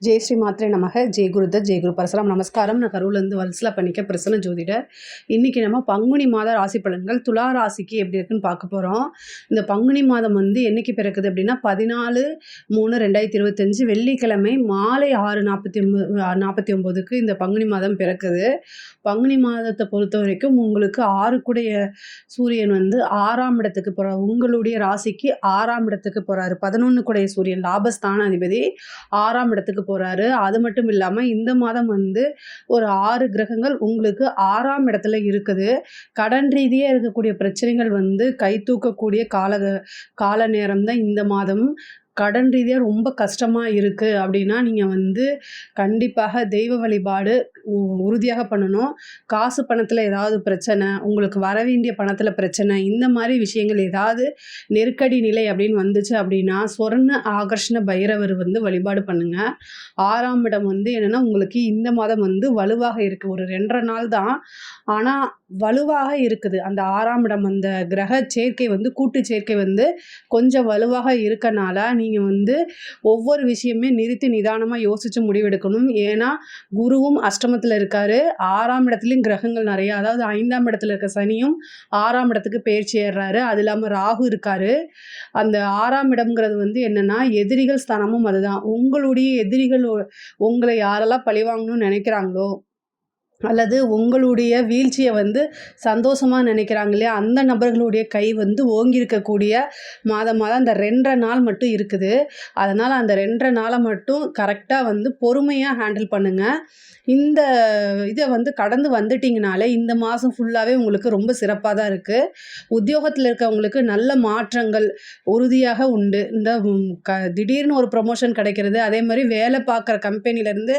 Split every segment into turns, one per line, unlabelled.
ஜெய் ஸ்ரீ மாத்ரே நமக. ஜெய் குருதத், ஜெய் குரு பரசுராம். நமஸ்காரம். நான் கரூர்லேருந்து வல்சலா பண்ணிக்க பிரசன்ன ஜோதிடர். இன்றைக்கி நம்ம பங்குனி மாத ராசி பலன்கள் துலா ராசிக்கு எப்படி இருக்குன்னு பார்க்க போகிறோம். இந்த பங்குனி மாதம் என்றைக்கு பிறக்குது அப்படின்னா 14/3/2025 வெள்ளிக்கிழமை மாலை 6:49க்கு இந்த பங்குனி மாதம் பிறக்குது. பங்குனி மாதத்தை பொறுத்த வரைக்கும் உங்களுக்கு 6 சூரியன் 6ஆம் இடத்துக்கு போகிறார். உங்களுடைய ராசிக்கு 6ஆம் இடத்துக்கு போகிறாரு. 11 சூரியன் லாபஸ்தான அதிபதி 6ஆம் இடத்துக்கு போறாரு. அது மட்டும் இல்லாம இந்த மாதம் ஒரு 6 கிரகங்கள் உங்களுக்கு 6ஆம் இடத்துல இருக்குது. கடன் ரீதியா இருக்கக்கூடிய பிரச்சனைகள் கை தூக்கக்கூடிய கால நேரம் தான் இந்த மாதம். கடன் ரீதியாக ரொம்ப கஷ்டமாக இருக்குது அப்படின்னா நீங்கள் கண்டிப்பாக தெய்வ வழிபாடு உறுதியாக பண்ணணும். காசு பணத்தில் ஏதாவது பிரச்சனை, உங்களுக்கு வர வேண்டிய பணத்தில் பிரச்சனை, இந்த மாதிரி விஷயங்கள் ஏதாவது நெருக்கடி நிலை அப்படின்னு வந்துச்சு அப்படின்னா சொர்ண ஆகர்ஷண பைரவர் வழிபாடு பண்ணுங்கள். 6ஆம் இடம் என்னென்னா உங்களுக்கு இந்த மாதம் வலுவாக இருக்குது. ஒரு 2.5 நாள் தான், ஆனால் வலுவாக இருக்குது. அந்த 6ஆம் இடம் அந்த கிரக சேர்க்கை கூட்டு சேர்க்கை கொஞ்சம் வலுவாக இருக்கனால நீங்கள் ஒவ்வொரு விஷயமே நிறுத்தி நிதானமாக யோசித்து முடிவெடுக்கணும். ஏன்னா குருவும் அஷ்டமத்தில் இருக்கார். 6ஆம் இடத்துலையும் கிரகங்கள் நிறையா, அதாவது 5ஆம் இடத்துல இருக்க சனியும் 6ஆம் இடத்துக்கு பெயர்ச்சி ஏறுறாரு. அது இல்லாமல் ராகு இருக்கார். அந்த 6ஆம் இடம்ங்கிறது என்னென்னா எதிரிகள் ஸ்தானமும் அதுதான். உங்களுடைய எதிரிகள் உங்களை யாரெல்லாம் பழிவாங்கணும்னு நினைக்கிறாங்களோ அல்லது உங்களுடைய வீழ்ச்சியை சந்தோஷமாக நினைக்கிறாங்க இல்லையா, அந்த நபர்களுடைய கை ஓங்கியிருக்கக்கூடிய மாதமாக தான் அந்த 2.5 நாள் மட்டும் இருக்குது. அதனால் அந்த 2.5 நாளை மட்டும் கரெக்டாக பொறுமையாக ஹேண்டில் பண்ணுங்கள். இந்த இதை கடந்து வந்துட்டிங்கனாலே இந்த மாதம் ஃபுல்லாகவே உங்களுக்கு ரொம்ப சிறப்பாக தான் இருக்குது. உத்தியோகத்தில் இருக்கவங்களுக்கு நல்ல மாற்றங்கள் உறுதியாக உண்டு. இந்த திடீர்னு ஒரு ப்ரொமோஷன் கிடைக்கிறது, அதே மாதிரி வேலை பார்க்குற கம்பெனிலேருந்து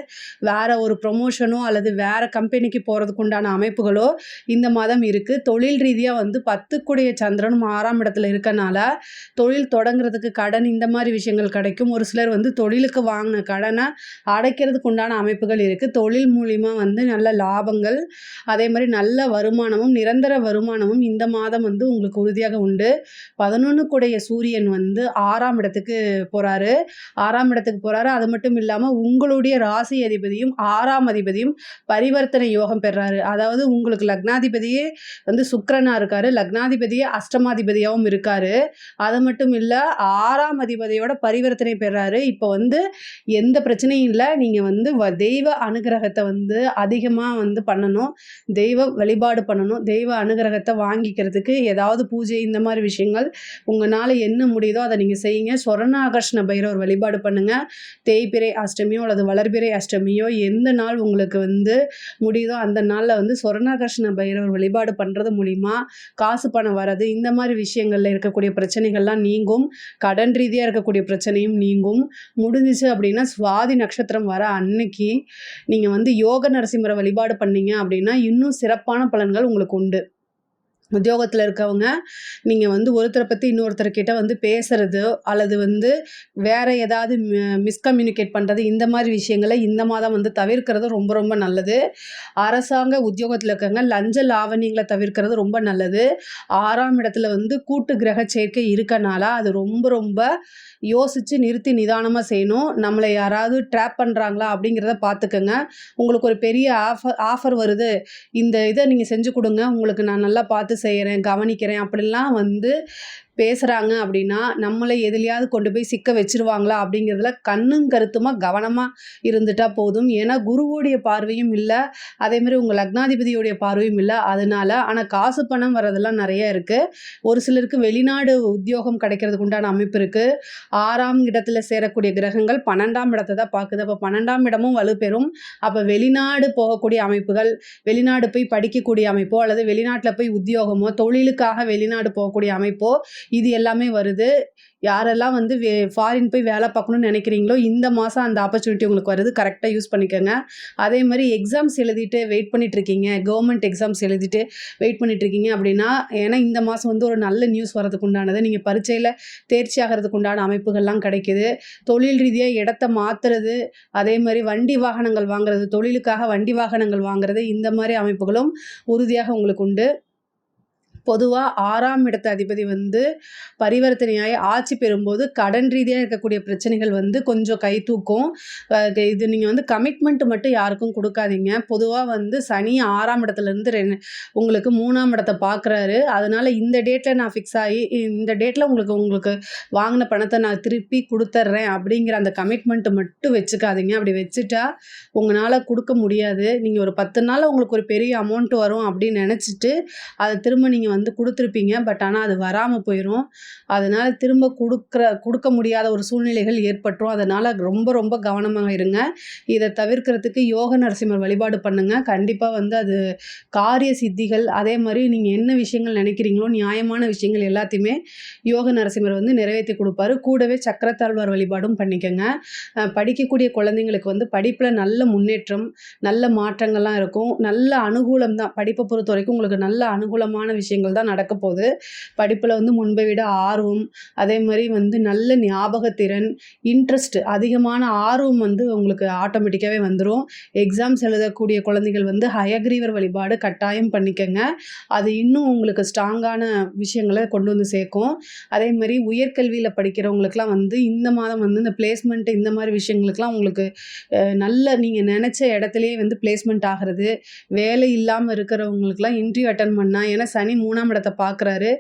வேறு ஒரு ப்ரொமோஷனோ அல்லது வேறு கம்பெனிக்கு போகிறதுக்கு உண்டான அமைப்புகளோ இந்த மாதம் இருக்குது. தொழில் ரீதியாக 10 சந்திரனும் 6ஆம் இடத்துல இருக்கனால தொழில் தொடங்குறதுக்கு கடன் இந்த மாதிரி விஷயங்கள் கிடைக்கும். ஒரு சிலர் தொழிலுக்கு வாங்கின கடனை அடைக்கிறதுக்கு உண்டான அமைப்புகள் இருக்குது. தொழில் மூலிமா நல்ல லாபங்கள், அதே மாதிரி நல்ல வருமானமும் நிரந்தர வருமானமும் இந்த மாதம் உங்களுக்கு உறுதியாக உண்டு. 11 சூரியன் 6ஆம் இடத்துக்கு போகிறாரு. 6ஆம் இடத்துக்கு போகிறாரு. அது மட்டும் இல்லாமல் உங்களுடைய ராசி அதிபதியும் 6ஆம் அதிபதியும் பரிவர்த்தனை யோகம் பெறாரு. அதாவது உங்களுக்கு லக்னாதிபதியே சுக்கிரனா இருக்காரு. லக்னாதிபதியே அஷ்டமாதிபதியாகவும் இருக்காரு. அது மட்டும் இல்லை 6ஆம் அதிபதியோட பரிவர்த்தனை பெறாரு. இப்போ எந்த பிரச்சனையும் இல்லை. நீங்கள் தெய்வ அனுகிரகத்தை அதிகமாக பண்ணணும். தெய்வ வழிபாடு பண்ணணும். தெய்வ அனுகிரகத்தை வாங்கிக்கிறதுக்கு ஏதாவது பூஜை இந்த மாதிரி விஷயங்கள் உங்களால் என்ன முடியுதோ அதை நீங்கள் செய்யுங்க. சொர்ணாகர்ஷ்ண பைரவர் வழிபாடு பண்ணுங்கள். தேய்பிறை அஷ்டமியோ அல்லது வளர்பிறை அஷ்டமியோ எந்த நாள் உங்களுக்கு முடியுதோ அந்த நாளில் சொர்ணாகர்ஷ்ண பைரவர் வழிபாடு பண்ணுறது மூலிமா காசு பணம் வர்றது இந்த மாதிரி விஷயங்களில் இருக்கக்கூடிய பிரச்சனைகள்லாம் நீங்கும். கடன் ரீதியாக இருக்கக்கூடிய பிரச்சனையும் நீங்கும். முடிஞ்சிச்சு அப்படின்னா சுவாதி நட்சத்திரம் வர அன்னைக்கு நீங்கள் யோக நரசிம்மரை வழிபாடு பண்ணீங்க அப்படின்னா இன்னும் சிறப்பான பலன்கள் உங்களுக்கு உண்டு. உத்தியோகத்தில் இருக்கவங்க நீங்கள் ஒருத்தரை பற்றி இன்னொருத்தர்கிட்ட பேசுகிறது அல்லது வேறு ஏதாவது மிஸ்கம்யூனிகேட் பண்ணுறது இந்த மாதிரி விஷயங்களை இந்த மாதம் தவிர்க்கிறது ரொம்ப ரொம்ப நல்லது. அரசாங்க உத்தியோகத்தில் இருக்கவங்க லஞ்ச லாவணியங்களை தவிர்க்கிறது ரொம்ப நல்லது. 6ஆம் இடத்துல கூட்டு கிரக சேர்க்கை இருக்கனால அது ரொம்ப ரொம்ப யோசித்து நிறுத்தி நிதானமாக செய்யணும். நம்மளை யாராவது ட்ராப் பண்ணுறாங்களா அப்படிங்கிறத பார்த்துக்கோங்க. உங்களுக்கு ஒரு பெரிய ஆஃபர் வருது, இந்த இதை நீங்கள் செஞ்சு கொடுங்க, உங்களுக்கு நான் நல்லா பார்த்து செய்கிறேன், கவனிக்கிறேன் அப்படிலாம் பேசுகிறாங்க அப்படின்னா நம்மளை எதுலையாவது கொண்டு போய் சிக்க வச்சிருவாங்களா அப்படிங்கிறதுல கண்ணும் கருத்துமாக கவனமாக இருந்துட்டால் போதும். ஏன்னா குருவோடைய பார்வையும் இல்லை, அதேமாதிரி உங்கள் லக்னாதிபதியோடைய பார்வையும் இல்லை. ஆனால் காசு பணம் வரதெல்லாம் நிறைய இருக்குது. ஒரு சிலருக்கு வெளிநாடு உத்தியோகம் கிடைக்கிறதுக்கு உண்டான அமைப்பு இருக்குது. 6ஆம் இடத்துல சேரக்கூடிய கிரகங்கள் 12ஆம் இடத்தை தான் பார்க்குது. அப்போ 12ஆம் இடமும் வலுப்பெறும். அப்போ வெளிநாடு போகக்கூடிய அமைப்புகள், வெளிநாடு போய் படிக்கக்கூடிய அமைப்போ அல்லது வெளிநாட்டில் போய் உத்தியோகமோ தொழிலுக்காக வெளிநாடு போகக்கூடிய அமைப்போ இது எல்லாமே வருது. யாரெல்லாம் ஃபாரின் போய் வேலை பார்க்கணும்னு நினைக்கிறீங்களோ இந்த மாதம் அந்த ஆப்பர்ச்சுனிட்டி உங்களுக்கு வருது. கரெக்டாக யூஸ் பண்ணிக்கோங்க. அதே மாதிரி எக்ஸாம்ஸ் எழுதிட்டு வெயிட் பண்ணிகிட்ருக்கீங்க, கவர்மெண்ட் எக்ஸாம்ஸ் எழுதிட்டு வெயிட் பண்ணிகிட்ருக்கீங்க அப்படின்னா, ஏன்னா இந்த மாதம் ஒரு நல்ல நியூஸ் வரதுக்கு உண்டானது. நீங்கள் பரீட்சையில் தேர்ச்சி ஆகிறதுக்கு உண்டான அமைப்புகள்லாம் கிடைக்கிது. தொழில் ரீதியாக இடத்த மாற்றுறது, அதே மாதிரி வண்டி வாகனங்கள் வாங்குறது, தொழிலுக்காக வண்டி வாகனங்கள் வாங்குறது இந்த மாதிரி அமைப்புகளும் உறுதியாக உங்களுக்கு உண்டு. பொதுவா 6ஆம் இடத்து அதிபதி வந்து பரிவர்த்தனையாயி ஆட்சி பெறும்போது, கடன் ரீதியா இருக்கக்கூடிய பிரச்சனைகள் வந்து கொஞ்சம் கை தூக்கும். இது நீங்க வந்து கமிட்மெண்ட் மட்டும் யாருக்கும் குடுக்காதீங்க. பொதுவா வந்து சனி 6ஆம் இடத்துலருந்து உங்களுக்கு 3ஆம் இடத்த பார்க்குறாரு. அதனால இந்த டேட்ல நான் ஃபிக்ஸ் ஆயி, இந்த டேட்ல உங்களுக்கு உங்களுக்கு வாங்குன பணத்த நான் திருப்பி குடுத்துர்றேன் அப்படிங்கிற அந்த கமிட்மெண்ட் மட்டும் வச்சுக்காதீங்க. அப்படி வச்சுட்டா, உங்கனால குடுக்க முடியாது. நீங்க ஒரு 10 நாள்ல உங்களுக்கு ஒரு பெரிய அமௌண்ட் வரும் அப்படின்னு நெனச்சுட்டு, அத திரும்ப நீங்க வந்து குடுத்துருப்பீங்க. பட் ஆனா அது வராம போயிரும். அதனால திரும்ப குடுக்க முடியாத ஒரு சூழ்நிலைகள் ஏற்பட்டுரும். அதனால ரொம்ப ரொம்ப கவனமா இருங்க. இத தவிர்க்கிறதுக்கு யோக நரசிம்மர் வழிபாடு பண்ணுங்க. கண்டிப்பா வந்து அது காரிய சித்திகள், அதே மாரி நீங்க என்ன விஷயங்கள் நெனைக்கிறீங்களோ, நியாயமான விஷயங்கள் எல்லாத்தையுமே யோக நரசிம்மர் வந்து நிறைவேத்தி குடுப்பாரு. கூடவே சக்கரத்தாழ்வார் வழிபாடும் பண்ணிக்கங்க. படிக்கக்கூடிய குழந்தைங்களுக்கு வந்து படிப்புல நல்ல முன்னேற்றம், நல்ல மாற்றங்கள்லாம் இருக்கும். நல்ல அனுகூலம் தான். படிப்ப பொறுத்தவரைக்கும் உங்களுக்கு நல்ல அனுகூலமான விஷயங்கள் தான் நடக்க போகுது. படிப்புல வந்து முன்பை விட ஆர்வம், அதே மாரி வந்து நல்ல ஞாபகத்திறன், இன்ட்ரெஸ்ட் அதிகமான ஆர்வம் வந்து உங்களுக்கு ஆட்டோமேட்டிக்காவே வந்துரும். எக்ஸாம்ஸ் எழுதக்கூடிய குழந்தைகள் வந்து ஹயக்ரீவர் வழிபாடு கட்டாயம் பண்ணிக்கங்க. அது இன்னும் உங்களுக்கு ஸ்ட்ராங்கான விஷயங்கள கொண்டு வந்து சேர்க்கும். அதே மாரி உயர்கல்வியில படிக்கிறவங்களுக்குலாம் வந்து இந்த மாதம் வந்து இந்த பிளேஸ்மெண்ட் இந்த மாரி விஷயங்களுக்குலாம் உங்களுக்கு நல்ல நீங்க நெனச்ச இடத்திலேயே வந்து பிளேஸ்மெண்ட் ஆகுறது, வேலை இல்லாம இருக்கிறவங்களுக்குலாம் இன்டர்வியூ அட்டெண்ட் பண்ணா, ஏன்னா சனி 3ஆம் இடத்த பார்க்குறாரு.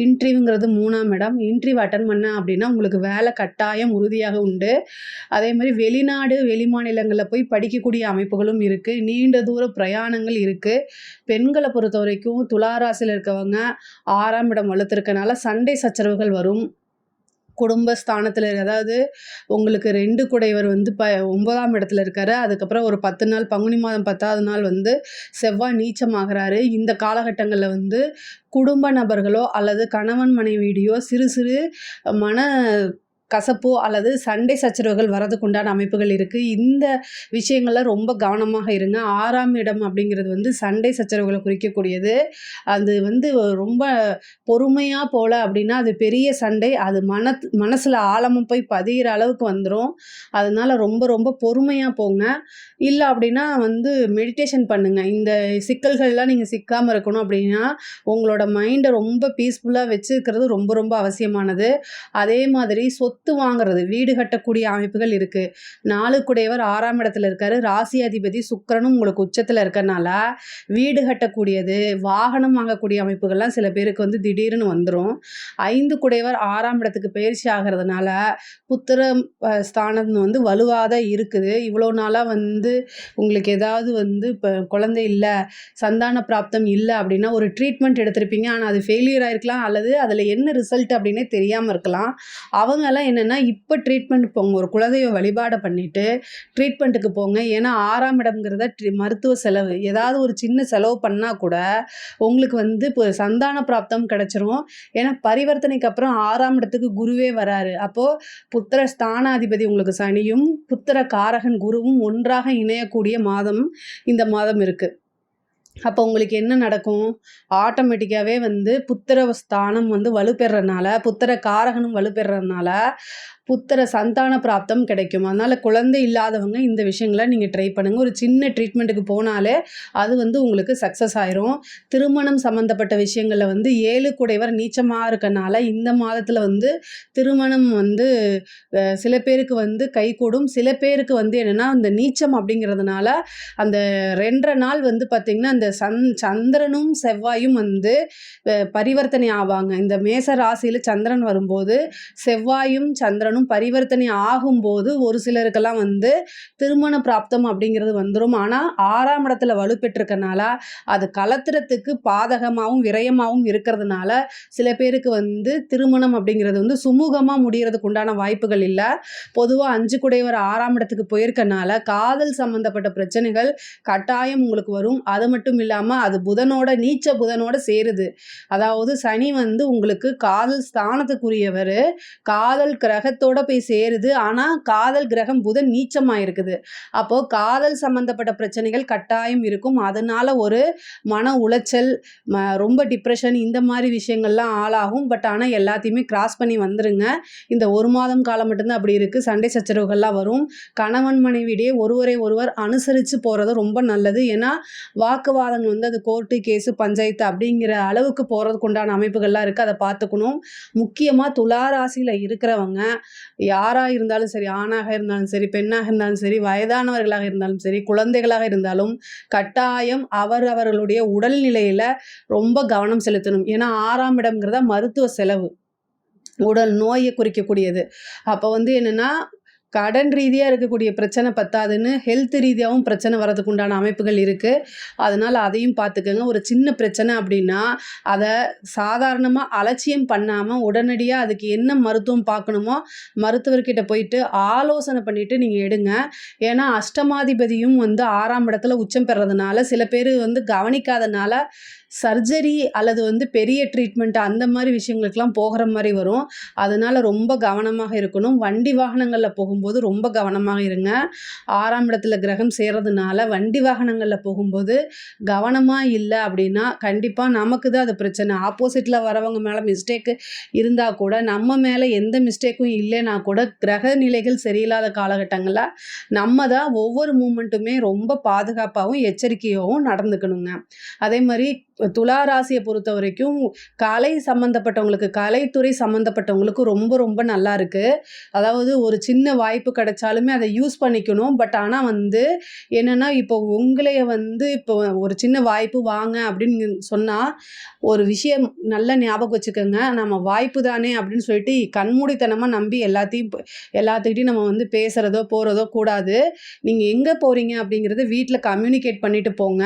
இன்டர்வியூங்கிறது 3ஆம் இடம். இன்டர்வியூ அட்டெண்ட் பண்ண அப்படின்னா உங்களுக்கு வேலை கட்டாயம் உறுதியாக உண்டு. அதே மாரி வெளிநாடு, வெளிமாநிலங்கள்ல போய் படிக்கக்கூடிய அமைப்புகளும் இருக்கு. நீண்ட தூர பிரயாணங்கள் இருக்கு. பெண்கள பொறுத்தவரைக்கும் துலா ராசியில இருக்கவங்க 6ஆம் இடம் வலுத்திருக்கனால சண்டை சச்சரவுகள் வரும். குடும்பஸ்தானத்துல அதாவது உங்களுக்கு 2 குடையவர் வந்து 9ஆம் இடத்துல இருக்காரு. அதுக்கப்புறம் ஒரு 10 நாள் பங்குனி மாதம் 10வது நாள் வந்து செவ்வாய் நீச்சமாகுறாரு. இந்த காலகட்டங்கள்ல வந்து குடும்ப நபர்களோ அல்லது கணவன் மனைவியிடையோ சிறு சிறு மன கசப்போ அல்லது சண்டை சச்சரவுகள் வரதுக்கு உண்டான அமைப்புகள் இருக்கு. இந்த விஷயங்கள்ல ரொம்ப கவனமாக இருங்க. 6ஆம் இடம் அப்படிங்கிறது வந்து சண்டை சச்சரவுகள குறிக்கக்கூடியது. அது வந்து ரொம்ப பொறுமையா போல அப்படின்னா, அது பெரிய சண்டை. அது மனசுல ஆழமா போய் பதியிற அளவுக்கு வந்துரும். அதனால ரொம்ப ரொம்ப பொறுமையா போங்க. இல்ல அப்படின்னா வந்து மெடிடேஷன் பண்ணுங்க. இந்த சிக்கல்கள்லாம் நீங்க சிக்காம இருக்கணும் அப்படின்னா, உங்களோட மைண்ட ரொம்ப பீஸ்ஃபுல்லா வச்சுக்கிறது ரொம்ப ரொம்ப அவசியமானது. அதே மாதிரி சொத்து வாங்குறது, வீடு கட்டக்கூடிய அமைப்புகள் இருக்கு. 4 குடையவர் 6ஆம் இடத்துல இருக்காரு. ராசி அதிபதி சுக்கிரனும் உங்களுக்கு உச்சத்துல இருக்கனால, வீடு கட்டக்கூடியது, வாகனம் வாங்கக்கூடிய அமைப்புகள்லாம் சில பேருக்கு வந்து திடீர்னு வந்துரும். 5 குடையவர் 6ஆம் இடத்துக்கு பெயர்ச்சி ஆகுறதுனால, புத்திர ஸ்தானம் வந்து வலுவா தான் இருக்குது. இவ்வளோ நாளா வந்து உங்களுக்கு ஏதாவது வந்து இப்ப குழந்தை இல்ல, சந்தான பிராப்தம் இல்ல அப்படின்னா, ஒரு ட்ரீட்மெண்ட் எடுத்திருப்பீங்க. ஆனா அது ஃபெயிலியர் ஆயிருக்கலாம். அல்லது அதுல என்ன ரிசல்ட் அப்படின்னே தெரியாம இருக்கலாம். அவங்கலாம் என்னன்னா, இப்ப ட்ரீட்மெண்ட் போங்க. ஒரு குலதெய்வ வழிபாட பண்ணிட்டு ட்ரீட்மெண்ட்டுக்கு போங்க. ஏன்னா 6ஆம் இடம்ங்கிறத மருத்துவ செலவு. ஏதாவது ஒரு சின்ன செலவு பண்ணா கூட, உங்களுக்கு வந்து இப்போ சந்தான பிராப்தம் கிடைச்சிரும். ஏன்னா பரிவர்த்தனைக்கு அப்புறம் 6ஆம் இடத்துக்கு குருவே வராரு. அப்போ புத்திர ஸ்தானாதிபதி உங்களுக்கு சனியும், புத்திர காரகன் குருவும் ஒன்றாக இணையக்கூடிய மாதம் இந்த மாதம் இருக்கு. அப்போ உங்களுக்கு என்ன நடக்கும்? ஆட்டோமேட்டிக்காவே வந்து புத்திர ஸ்தானம் வந்து வலுப்பெறனால, புத்திர காரகனும் வலுப்பெறனால, புத்திர சந்தான பிராப்தம் கிடைக்கும். அதனால குழந்தை இல்லாதவங்க இந்த விஷயங்கள நீங்க ட்ரை பண்ணுங்க. ஒரு சின்ன ட்ரீட்மெண்ட்டுக்கு போனாலே அது வந்து உங்களுக்கு சக்சஸ் ஆயிரும். திருமணம் சம்மந்தப்பட்ட விஷயங்கள்ல வந்து 7 குடைவர் நீச்சமா இருக்கனால, இந்த மாதத்துல வந்து திருமணம் வந்து சில பேருக்கு வந்து கைகூடும். சில பேருக்கு வந்து என்னன்னா, அந்த நீச்சம் அப்படிங்கிறதுனால அந்த 2 1/2 நாள் வந்து பார்த்தீங்கன்னா, அந்த சந்திரனும், செவ்வாயும் வந்து பரிவர்த்தனை ஆவாங்க. இந்த மேச ராசியில சந்திரன் வரும்போது, செவ்வாயும், சந்திரனும் பரிவர்த்தனை ஆகும்போது, ஒரு சிலருக்கெல்லாம் வந்து திருமண பிராப்தம் அப்படிங்கிறது வந்துரும். ஆனா, 6ஆம் இடத்துல வலுப்பெற்றிருக்கனால, அது கலத்திரத்துக்கு பாதகமாவும், விரயமாவும் இருக்கிறதுனால, சில பேருக்கு வந்து திருமணம் அப்படிங்கிறது வந்து சுமூகமா முடியறதுக்கு உண்டான வாய்ப்புகள் இல்ல. பொதுவா 5 குடையவர் 6ஆம் இடத்துக்கு போயிருக்கனால, காதல் சம்பந்தப்பட்ட பிரச்சனைகள் கட்டாயம் உங்களுக்கு வரும். அது மட்டும் இல்லாம அது புதனோட நீச்ச புதனோட சேருது. அதாவது சனி வந்து உங்களுக்கு காதல் ஸ்தானத்துக்குரியவரு. காதல் கிரகத்தோட குடும்பத்தோட போய் சேருது. ஆனா, காதல் கிரகம் புதன் நீச்சமா இருக்குது. அப்போ காதல் சம்மந்தப்பட்ட பிரச்சனைகள் கட்டாயம் இருக்கும். அதனால ஒரு மன உளைச்சல், ரொம்ப டிப்ரஷன் இந்த மாரி விஷயங்கள்லாம் ஆளாகும். ஆனா எல்லாத்தையுமே கிராஸ் பண்ணி வந்துருங்க. இந்த 1 மாதம் காலம் மட்டும் தான் அப்படி இருக்கு. சண்டை சச்சரவுகள்லாம் வரும். கணவன் மனைவியிடையே ஒருவரை ஒருவர் அனுசரிச்சு போறது ரொம்ப நல்லது. ஏன்னா, வாக்குவாதங்கள் வந்து அது கோர்ட்டு, கேஸு, பஞ்சாயத்து அப்படிங்கிற அளவுக்கு போறதுக்கு உண்டான அமைப்புகள்லாம் இருக்கு. அத பார்த்துக்கணும். முக்கியமா துலா ராசியில இருக்கிறவங்க, யாரா இருந்தாலும் சரி, ஆணாக இருந்தாலும் சரி, பெண்ணாக இருந்தாலும் சரி, வயதானவர்களாக இருந்தாலும் சரி, குழந்தைகளாக இருந்தாலும் கட்டாயம் அவர்களுடைய உடல்நிலையில ரொம்ப கவனம் செலுத்தணும். ஏன்னா 6ஆம் இடம்ங்கிறத மருத்துவ செலவு. உடல் நோயை குறிக்கக்கூடியது. அப்போ வந்து என்னன்னா, கடன் ரீதியா இருக்கக்கூடிய பிரச்சனை பத்தாதுன்னு, ஹெல்த் ரீதியாவும் பிரச்சனை வரதுக்கு உண்டான அமைப்புகள் இருக்கு. அதனால அதையும் பார்த்துக்கங்க. ஒரு சின்ன பிரச்சனை அப்படின்னா, அத சாதாரணமா அலட்சியம் பண்ணாம, உடனடியா அதுக்கு என்ன மருத்துவம் பார்க்கணுமோ, மருத்துவர்கிட்ட போயிட்டு ஆலோசனை பண்ணிட்டு நீங்க எடுங்க. ஏன்னா, அஷ்டமாதிபதியும் வந்து 6ஆம் இடத்துல உச்சம் பெறதுனால, சில பேரு வந்து கவனிக்காதனால, சர்ஜரி அல்லது வந்து பெரிய ட்ரீட்மெண்ட் அந்த மாரி விஷயங்களுக்கெல்லாம் போகிற மாரி வரும். அதனால ரொம்ப கவனமாக இருக்கணும். வண்டி வாகனங்கள்ல போகும்போது ரொம்ப கவனமாக இருங்க. 6ஆம் இடத்துல கிரகம் சேர்றதுனால வண்டி வாகனங்கள்ல போகும்போது கவனமா இல்ல அப்படின்னா, கண்டிப்பா நமக்கு தான் அது பிரச்சனை. ஆப்போசிட்ல வரவங்க மேல மிஸ்டேக் இருந்தா கூட, நம்ம மேல எந்த மிஸ்டேக்கும் இல்லைனா கூட, கிரக நிலைகள் சரியில்லாத காலகட்டங்கள்ல நம்ம தான் ஒவ்வொரு மூவ்மெண்ட்டுமே ரொம்ப பாதுகாப்பாவும், எச்சரிக்கையாவும் நடந்துக்கணுங்க. அதே மாரி துலா ராசியை பொறுத்த வரைக்கும் கலை சம்மந்தப்பட்டவங்களுக்கு, கலைத்துறை சம்மந்தப்பட்டவங்களுக்கு ரொம்ப ரொம்ப நல்லா இருக்கு. அதாவது ஒரு சின்ன வாய்ப்பு கிடைச்சாலுமே அதை யூஸ் பண்ணிக்கணும். ஆனா வந்து என்னன்னா, இப்போ உங்களைய வந்து இப்போ ஒரு சின்ன வாய்ப்பு வாங்க அப்படின்னு சொன்னா, ஒரு விஷயம் நல்லா ஞாபகம் வச்சுக்கோங்க. நம்ம வாய்ப்பு தானே அப்படின்னு சொல்லிட்டு கண்மூடித்தனமா நம்பி எல்லாத்துக்கிட்டையும் நம்ம வந்து பேசுறதோ போறதோ கூடாது. நீங்க எங்க போறீங்க அப்படிங்கிறத வீட்ல கம்யூனிகேட் பண்ணிட்டு போங்க.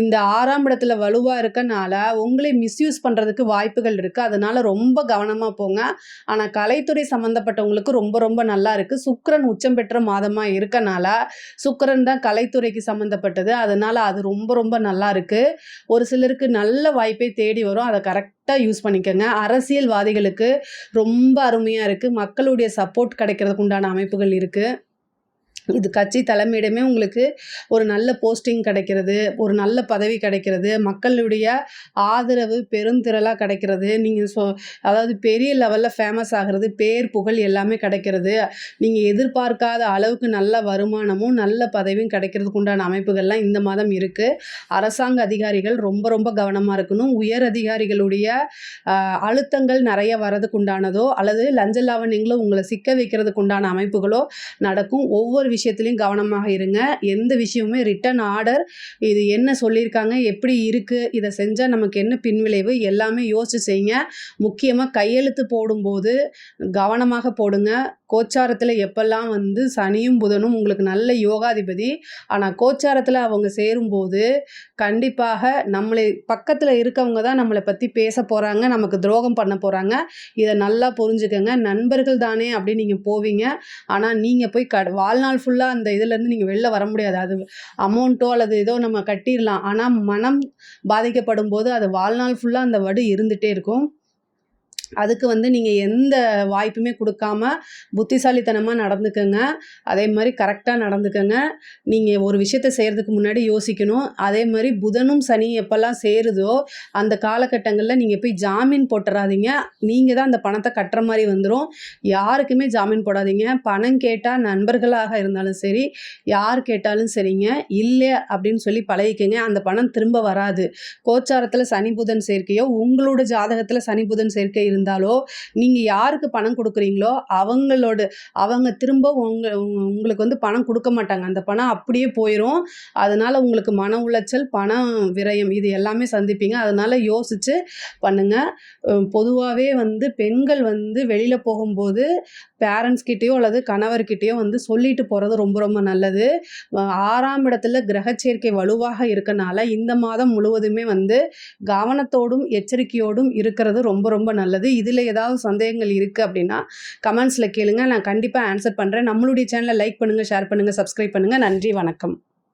இந்த 6ஆம் இடத்துல வலுவா இருக்கனால உங்களை மிஸ்யூஸ் பண்றதுக்கு வாய்ப்புகள் இருக்கு. அதனால ரொம்ப கவனமா போங்க. ஆனா கலைத்துறை சம்பந்தப்பட்டவங்களுக்கு ரொம்ப ரொம்ப நல்லா இருக்கு. சுக்கிரன் உச்சம் பெற்ற மாதமா இருக்கனால, சுக்கிரன் தான் கலைத்துறைக்கு சம்பந்தப்பட்டது. அதனால அது ரொம்ப ரொம்ப நல்லா இருக்கு. ஒரு சிலருக்கு நல்ல வாய்ப்பை தேடி வரும். அத கரெக்ட்டா யூஸ் பண்ணிக்கங்க. அரசியல்வாதிகளுக்கு ரொம்ப அருமையா இருக்கு. மக்களுடைய சப்போர்ட் கிடைக்கிறதுக்கு உண்டான அமைப்புகள் இருக்கு. இது கட்சி தலைமையிடமே உங்களுக்கு ஒரு நல்ல போஸ்டிங் கிடைக்கிறது, ஒரு நல்ல பதவி கிடைக்கிறது, மக்களுடைய ஆதரவு பெருந்திரளா கிடைக்கிறது, நீங்க அதாவது பெரிய லெவல்ல ஃபேமஸ் ஆகிறது, பேர் புகழ் எல்லாமே கிடைக்கிறது, நீங்க எதிர்பார்க்காத அளவுக்கு நல்ல வருமானமும், நல்ல பதவியும் கிடைக்கிறதுக்கு உண்டான அமைப்புகள்லாம் இந்த மாதம் இருக்கு. அரசாங்க அதிகாரிகள் ரொம்ப ரொம்ப கவனமா இருக்கணும். உயர் அதிகாரிகளுடைய அழுத்தங்கள் நிறைய வரதுக்கு உண்டானதோ, அல்லது லஞ்ச லாவண்யங்களோ உங்களை சிக்க வைக்கிறதுக்கு உண்டான அமைப்புகளோ நடக்கும். ஒவ்வொரு விஷயத்திலையும் கவனமாக இருங்க. எந்த விஷயமுமே ரிட்டன் ஆர்டர், இது என்ன சொல்லியிருக்காங்க, எப்படி இருக்கு, இதை செஞ்சா நமக்கு என்ன பின்விளைவு எல்லாமே யோசிச்சு செய்யுங்க. முக்கியமா கையெழுத்து போடும்போது கவனமாக போடுங்க. கோச்சாரத்தில் எப்பெல்லாம் வந்து சனியும் புதனும் உங்களுக்கு நல்ல யோகாதிபதி, ஆனால் கோச்சாரத்தில் அவங்க சேரும்போது கண்டிப்பாக நம்மளை பக்கத்தில் இருக்கவங்க தான் நம்மளை பற்றி பேச போகிறாங்க, நமக்கு துரோகம் பண்ண போகிறாங்க. இதை நல்லா புரிஞ்சுக்கங்க. நண்பர்கள் தானே அப்படின்னு நீங்கள் போவீங்க, ஆனால் நீங்கள் போய் வாழ்நாள் ஃபுல்லாக அந்த இதுலேருந்து நீங்கள் வெளில வர முடியாது. அது அமௌண்ட்டோ அல்லது ஏதோ நம்ம கட்டிடலாம், ஆனால் மனம் பாதிக்கப்படும் போது அது வாழ்நாள் ஃபுல்லாக அந்த வடு இருந்துகிட்டே இருக்கும். அதுக்கு வந்து நீங்கள் எந்த வாய்ப்புமே கொடுக்காம புத்திசாலித்தனமாக நடந்துக்கங்க. அதே மாதிரி கரெக்டாக நடந்துக்கங்க. நீங்கள் ஒரு விஷயத்தை செய்கிறதுக்கு முன்னாடி யோசிக்கணும். அதே மாதிரி புதனும் சனி எப்போல்லாம் சேருதோ அந்த காலகட்டங்களில் நீங்கள் போய் ஜாமீன் போட்டுறாதீங்க. நீங்கள் தான் அந்த பணத்தை கட்டுற மாதிரி வந்துடும். யாருக்குமே ஜாமீன் போடாதீங்க. பணம் கேட்டால் நண்பர்களாக இருந்தாலும் சரி, யார் கேட்டாலும் சரிங்க, இல்லை அப்படின்னு சொல்லி பழகிக்கங்க. அந்த பணம் திரும்ப வராது. கோச்சாரத்தில் சனி புதன் சேர்க்கையோ, உங்களோட ஜாதகத்தில் சனி புதன் சேர்க்கை இருந்தாலோ, நீங்க யாருக்கு பணம் கொடுக்குறீங்களோ அவங்க திரும்ப உங்களுக்கு வந்து பணம் கொடுக்க மாட்டாங்க. அந்த பணம் அப்படியே போயிடும். அதனால உங்களுக்கு மன உளைச்சல், பணம் விரயம் இது எல்லாமே சந்திப்பீங்க. அதனால யோசிச்சு பண்ணுங்க. பொதுவாகவே வந்து பெண்கள் வந்து வெளியில போகும்போது பேரண்ட்ஸ் கிட்டேயோ அல்லது கணவர்கிட்டயோ வந்து சொல்லிட்டு போகிறது ரொம்ப ரொம்ப நல்லது. 6ஆம் இடத்துல கிரக சேர்க்கை வலுவாக இருக்கனால இந்த மாதம் முழுவதுமே வந்து கவனத்தோடும் எச்சரிக்கையோடும் இருக்கிறது ரொம்ப ரொம்ப நல்லது. இதில் ஏதாவது சந்தேகங்கள் இருக்குது அப்படின்னா கமெண்ட்ஸில் கேளுங்க. நான் கண்டிப்பாக ஆன்சர் பண்ணுறேன். நம்மளுடைய சேனலை லைக் பண்ணுங்கள், ஷேர் பண்ணுங்கள், சப்ஸ்கிரைப் பண்ணுங்கள். நன்றி, வணக்கம்.